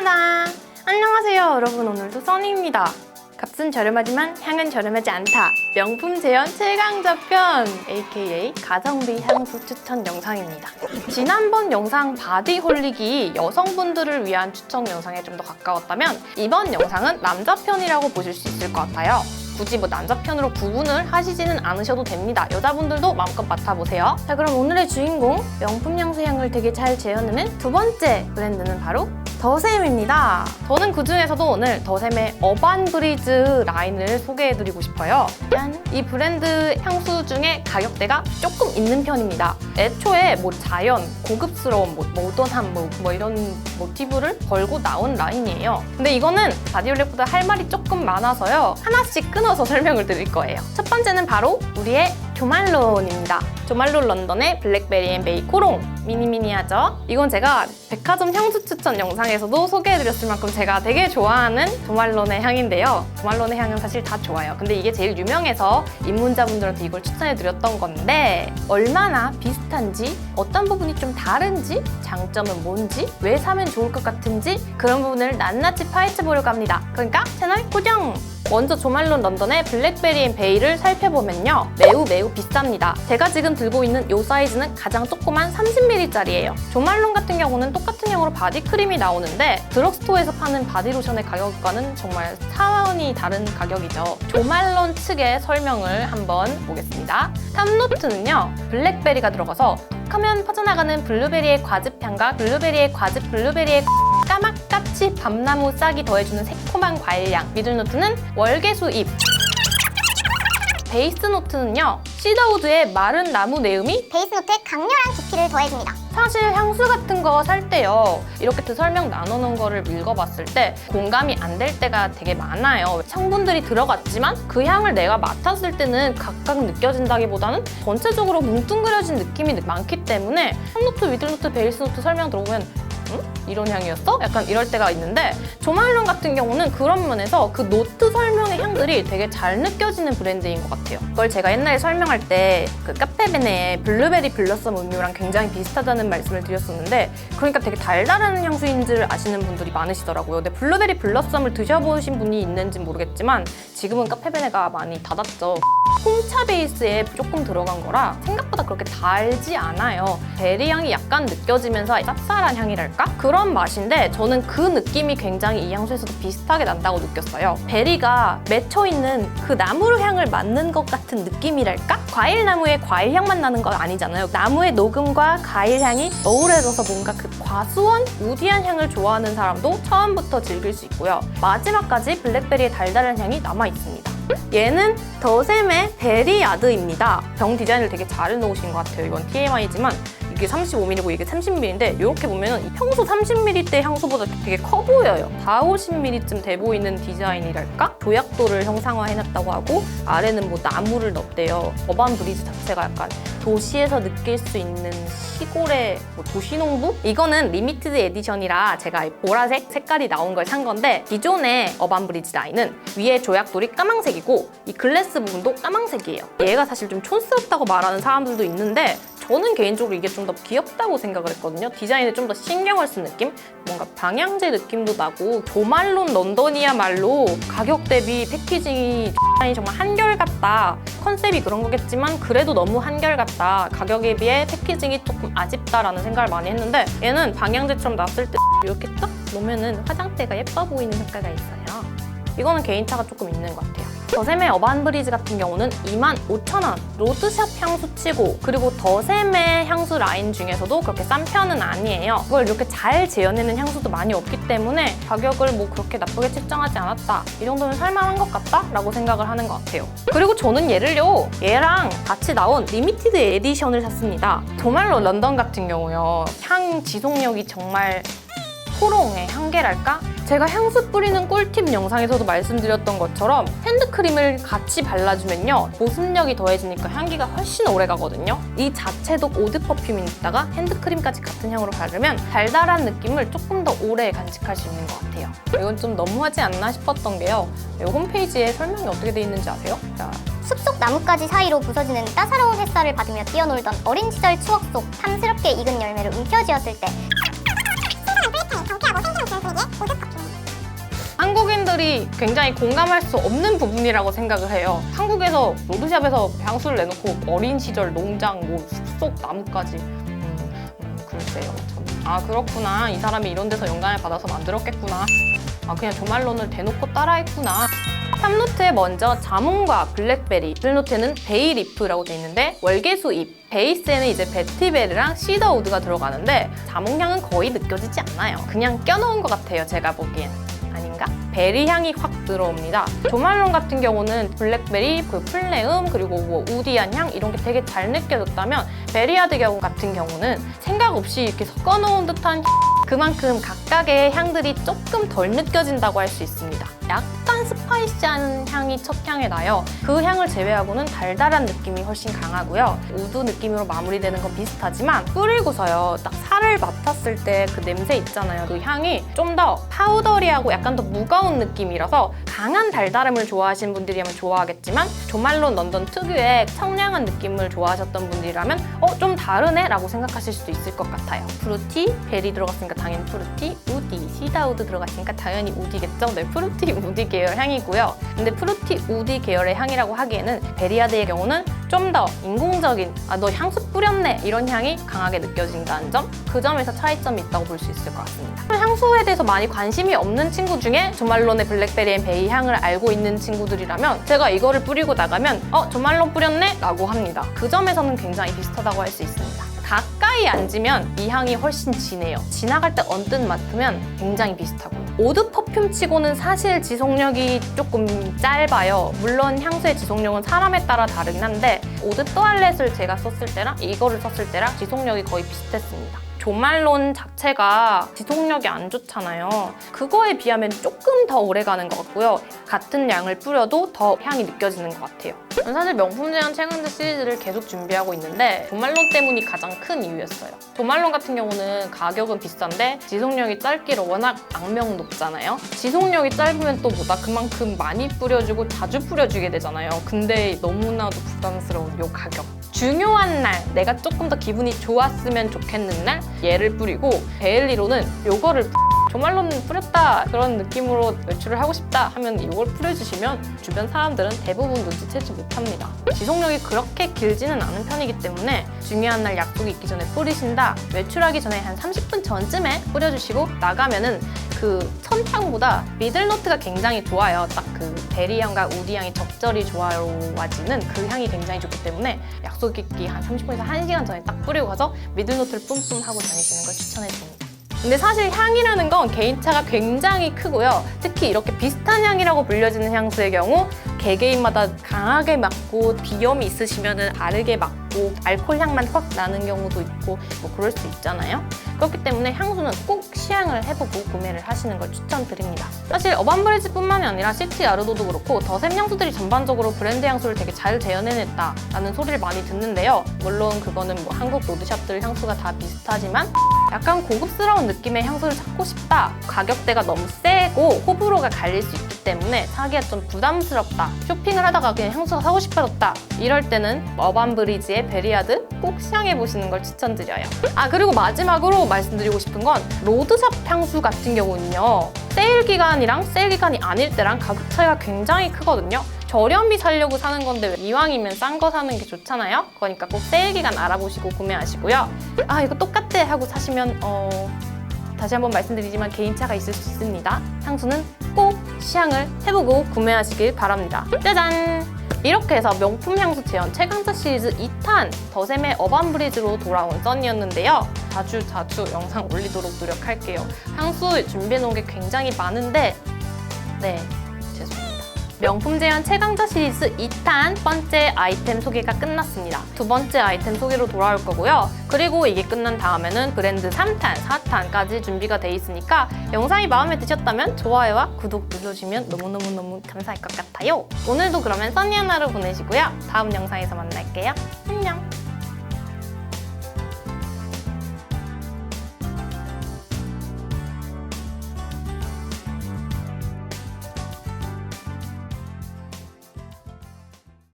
짜잔! 안녕하세요 여러분, 오늘도 써니입니다. 값은 저렴하지만 향은 저렴하지 않다. 명품 제형 최강자편 aka 가성비 향수 추천 영상입니다. 지난번 영상 바디홀릭이 여성분들을 위한 추천 영상에 좀 더 가까웠다면 이번 영상은 남자편이라고 보실 수 있을 것 같아요. 굳이 남자편으로 구분을 하시지는 않으셔도 됩니다. 여자분들도 마음껏 맡아보세요. 자, 그럼 오늘의 주인공, 명품 향수 향을 되게 잘 재현해낸 두 번째 브랜드는 바로 더샘입니다. 저는 그중에서도 오늘 더샘의 어반브리즈 라인을 소개해드리고 싶어요. 짠! 이 브랜드 향수 중에 가격대가 조금 있는 편입니다. 애초에 자연, 고급스러운 모던한 이런 모티브를 걸고 나온 라인이에요. 근데 이거는 바디올릭보다 할 말이 조금 많아서요. 하나씩 끊어서 설명을 드릴 거예요. 첫 번째는 바로 우리의 조말론입니다. 조말론 런던의 블랙베리 앤 베이 코롱. 미니미니하죠? 이건 제가 백화점 향수 추천 영상에서도 소개해드렸을 만큼 제가 되게 좋아하는 조말론의 향인데요. 조말론의 향은 사실 다 좋아요. 근데 이게 제일 유명해서 입문자분들한테 이걸 추천해드렸던 건데 얼마나 비슷한지, 어떤 부분이 좀 다른지, 장점은 뭔지, 왜 사면 좋을 것 같은지 그런 부분을 낱낱이 파헤쳐보려고 합니다. 그러니까 채널 고정! 먼저 조말론 런던의 블랙베리 앤 베이를 살펴보면요. 매우 비쌉니다. 제가 지금 들고 있는 이 사이즈는 가장 조그만 30ml짜리예요. 조말론 같은 경우는 똑같은 향으로 바디크림이 나오는데 드럭스토어에서 파는 바디로션의 가격과는 정말 차원이 다른 가격이죠. 조말론 측의 설명을 한번 보겠습니다. 탑노트는요. 블랙베리가 들어가서 톡하면 퍼져나가는 블루베리의 과즙향과 블루베리의 까맣까치 밤나무 싹이 더해주는 새콤한 과일향. 미들노트는 월계수잎. 베이스 노트는요. 시더우드의 마른 나무 내음이 베이스 노트에 강렬한 깊이를 더해줍니다. 사실 향수 같은 거 살 때요. 이렇게 설명 나눠놓은 거를 읽어봤을 때 공감이 안 될 때가 되게 많아요. 성분들이 들어갔지만 그 향을 내가 맡았을 때는 각각 느껴진다기보다는 전체적으로 뭉뚱그려진 느낌이 많기 때문에 탑노트, 미들노트, 베이스 노트 설명 들어보면 이런 향이었어? 약간 이럴 때가 있는데 조말론 같은 경우는 그런 면에서 그 노트 설명의 향들이 되게 잘 느껴지는 브랜드인 것 같아요. 그걸 제가 옛날에 설명할 때 그 카페베네의 블루베리 블러썸 음료랑 굉장히 비슷하다는 말씀을 드렸었는데 그러니까 되게 달달한 향수인 줄 아시는 분들이 많으시더라고요. 근데 블루베리 블러썸을 드셔보신 분이 있는지 모르겠지만 지금은 카페베네가 많이 닫았죠. 홍차 베이스에 조금 들어간 거라 생각보다 그렇게 달지 않아요. 베리 향이 약간 느껴지면서 쌉쌀한 향이랄까? 그런 맛인데 저는 그 느낌이 굉장히 이 향수에서도 비슷하게 난다고 느꼈어요. 베리가 맺혀있는 그 나무 향을 맡는 것 같은 느낌이랄까? 과일나무의 과일향만 나는 건 아니잖아요. 나무의 녹음과 과일향이 어우러져서 뭔가 그 과수원, 우디한 향을 좋아하는 사람도 처음부터 즐길 수 있고요. 마지막까지 블랙베리의 달달한 향이 남아있습니다. 얘는 더샘의 베리야드입니다. 병 디자인을 되게 잘 해놓으신 것 같아요. 이건 TMI지만 이게 35ml고 이게 30ml인데 이렇게 보면 평소 30ml대 향수보다 되게 커 보여요. 40~50ml쯤 돼 보이는 디자인이랄까? 조약도를 형상화해놨다고 하고 아래는 나무를 넣었대요. 어반브리즈 자체가 약간 도시에서 느낄 수 있는 시골의 도시농부? 이거는 리미티드 에디션이라 제가 보라색 색깔이 나온 걸 산 건데 기존의 어반브리즈 라인은 위에 조약돌이 까망색이고 이 글래스 부분도 까망색이에요. 얘가 사실 좀 촌스럽다고 말하는 사람들도 있는데 저는 개인적으로 이게 좀 더 귀엽다고 생각을 했거든요. 디자인에 좀 더 신경을 쓴 느낌? 뭔가 방향제 느낌도 나고 조말론 런던이야말로 가격 대비 패키징이 정말 한결같다. 컨셉이 그런 거겠지만 그래도 너무 한결같다. 가격에 비해 패키징이 조금 아쉽다라는 생각을 많이 했는데 얘는 방향제처럼 놨을 때 이렇게 딱 놓으면 화장대가 예뻐 보이는 효과가 있어요. 이거는 개인차가 조금 있는 것 같아요. 더샘의 어반브리즈 같은 경우는 25,000원 로드샵 향수치고 그리고 더샘의 향수 라인 중에서도 그렇게 싼 편은 아니에요. 그걸 이렇게 잘 재현해낸 향수도 많이 없기 때문에 가격을 그렇게 나쁘게 책정하지 않았다. 이 정도면 살만한 것 같다? 라고 생각을 하는 것 같아요. 그리고 저는 얘랑 같이 나온 리미티드 에디션을 샀습니다. 조말론 런던 같은 경우요. 향 지속력이 정말 코롱의 한계랄까? 제가 향수 뿌리는 꿀팁 영상에서도 말씀드렸던 것처럼 핸드크림을 같이 발라주면요. 보습력이 더해지니까 향기가 훨씬 오래 가거든요. 이 자체도 오드 퍼퓸이니다가 핸드크림까지 같은 향으로 바르면 달달한 느낌을 조금 더 오래 간직할 수 있는 것 같아요. 이건 좀 너무하지 않나 싶었던 게요. 이 홈페이지에 설명이 어떻게 돼 있는지 아세요? 자, 숲속 나뭇가지 사이로 부서지는 따사로운 햇살을 받으며 뛰어놀던 어린 시절 추억 속 탐스럽게 익은 열매를 움켜쥐었을 때 경쾌하고 생기는 분위기에 사람들이 굉장히 공감할 수 없는 부분이라고 생각을 해요. 한국에서 로드샵에서 향수를 내놓고 어린 시절 농장, 뭐 숲속 나무까지 글쎄요. 그렇구나. 이 사람이 이런 데서 영감을 받아서 만들었겠구나. 그냥 조말론을 대놓고 따라했구나. 탑노트에 먼저 자몽과 블랙베리, 미들노트에는 베이리프라고 돼 있는데 월계수잎, 베이스에는 이제 베티베르랑 시더우드가 들어가는데 자몽향은 거의 느껴지지 않아요. 그냥 껴놓은 것 같아요, 제가 보기엔. 아닌가? 베리 향이 확 들어옵니다. 조말론 같은 경우는 블랙베리, 플레음, 그리고 뭐 우디한 향 이런 게 되게 잘 느껴졌다면 베리아드 경우 같은 경우는 생각 없이 이렇게 섞어놓은 듯한 그만큼 각각의 향들이 조금 덜 느껴진다고 할 수 있습니다. 약간 스파이시한 향이 첫 향에 나요. 그 향을 제외하고는 달달한 느낌이 훨씬 강하고요. 우드 느낌으로 마무리되는 건 비슷하지만 뿌리고서요. 딱 살을 맡았을 때 그 냄새 있잖아요. 그 향이 좀 더 파우더리하고 약간 더 무거운 느낌이라서 강한 달달함을 좋아하시는 분들이라면 좋아하겠지만 조말론 런던 특유의 청량한 느낌을 좋아하셨던 분들이라면 좀 다르네? 라고 생각하실 수도 있을 것 같아요. 프루티, 베리 들어갔으니까 당연히 프루티, 우디, 시다우드 들어갔으니까 당연히 우디겠죠? 네, 프루티, 우디 계열 향이고요. 근데 프루티, 우디 계열의 향이라고 하기에는 베리아드의 경우는 좀 더 인공적인 너 향수 뿌렸네 이런 향이 강하게 느껴진다는 점, 그 점에서 차이점이 있다고 볼 수 있을 것 같습니다. 향수에 대해서 많이 관심이 없는 친구 중에 조말론의 블랙베리 앤 베이 향을 알고 있는 친구들이라면 제가 이거를 뿌리고 나가면 조말론 뿌렸네? 라고 합니다. 그 점에서는 굉장히 비슷하다고 할 수 있습니다. 가까이 앉으면 이 향이 훨씬 진해요. 지나갈 때 언뜻 맡으면 굉장히 비슷하고요. 오드 퍼퓸 치고는 사실 지속력이 조금 짧아요. 물론 향수의 지속력은 사람에 따라 다르긴 한데 오드 또알렛을 제가 썼을 때랑 이거를 썼을 때랑 지속력이 거의 비슷했습니다. 조말론 자체가 지속력이 안 좋잖아요. 그거에 비하면 조금 더 오래 가는 것 같고요. 같은 양을 뿌려도 더 향이 느껴지는 것 같아요. 저는 사실 명품 제한 최강자 시리즈를 계속 준비하고 있는데 조말론 때문이 가장 큰 이유였어요. 조말론 같은 경우는 가격은 비싼데 지속력이 짧기로 워낙 악명 높잖아요. 지속력이 짧으면 또 뭐다 그만큼 많이 뿌려주고 자주 뿌려주게 되잖아요. 근데 너무나도 부담스러운 요 가격. 중요한 날, 내가 조금 더 기분이 좋았으면 좋겠는 날 얘를 뿌리고 데일리로는 요거를 조말론 뿌렸다 그런 느낌으로 외출을 하고 싶다 하면 이걸 뿌려주시면 주변 사람들은 대부분 눈치채지 못합니다. 지속력이 그렇게 길지는 않은 편이기 때문에 중요한 날 약속이 있기 전에 뿌리신다, 외출하기 전에 한 30분 전쯤에 뿌려주시고 나가면은 그 선향보다 미들노트가 굉장히 좋아요. 딱 그 베리향과 우디향이 적절히 조화로워지는 그 향이 굉장히 좋기 때문에 약속 있기 한 30분에서 1시간 전에 딱 뿌리고 가서 미들노트를 뿜뿜 하고 다니시는 걸 추천해드립니다. 근데 사실 향이라는 건 개인차가 굉장히 크고요. 특히 이렇게 비슷한 향이라고 불려지는 향수의 경우 개개인마다 강하게 맡고 비염이 있으시면 다르게 맡고 알코올 향만 확 나는 경우도 있고 뭐 그럴 수 있잖아요. 그렇기 때문에 향수는 꼭 시향을 해보고 구매를 하시는 걸 추천드립니다. 사실 어반브리즈뿐만이 아니라 시티 아르도도 그렇고 더샘 향수들이 전반적으로 브랜드 향수를 되게 잘 재현해냈다라는 소리를 많이 듣는데요. 물론 그거는 뭐 한국 로드샵들 향수가 다 비슷하지만 약간 고급스러운 느낌의 향수를 찾고 싶다, 가격대가 너무 세고 호불호가 갈릴 수 있기 때문에 사기가 좀 부담스럽다, 쇼핑을 하다가 그냥 향수가 사고 싶어졌다 이럴 때는 어반브리즈의 베리아드 꼭 시향해보시는 걸 추천드려요. 그리고 마지막으로 말씀드리고 싶은 건 로드샵 향수 같은 경우는요, 세일 기간이랑 세일 기간이 아닐 때랑 가격 차이가 굉장히 크거든요. 저렴히 사려고 사는 건데 이왕이면 싼 거 사는 게 좋잖아요. 그러니까 꼭 세일 기간 알아보시고 구매하시고요. 이거 똑같아 하고 사시면 다시 한번 말씀드리지만 개인차가 있을 수 있습니다. 향수는 꼭 시향을 해보고 구매하시길 바랍니다. 짜잔! 이렇게 해서 명품 향수 제현 최강자 시리즈 2탄 더샘의 어반브리즈로 돌아온 써니였는데요. 자주 영상 올리도록 노력할게요. 향수 준비해놓은 게 굉장히 많은데 죄송합니다. 명품 제현 최강자 시리즈 2탄 첫 번째 아이템 소개가 끝났습니다. 두 번째 아이템 소개로 돌아올 거고요. 그리고 이게 끝난 다음에는 브랜드 3탄, 4탄까지 준비가 돼 있으니까 영상이 마음에 드셨다면 좋아요와 구독 눌러주시면 너무너무 감사할 것 같아요. 오늘도 그러면 써니한 하루 보내시고요. 다음 영상에서 만날게요.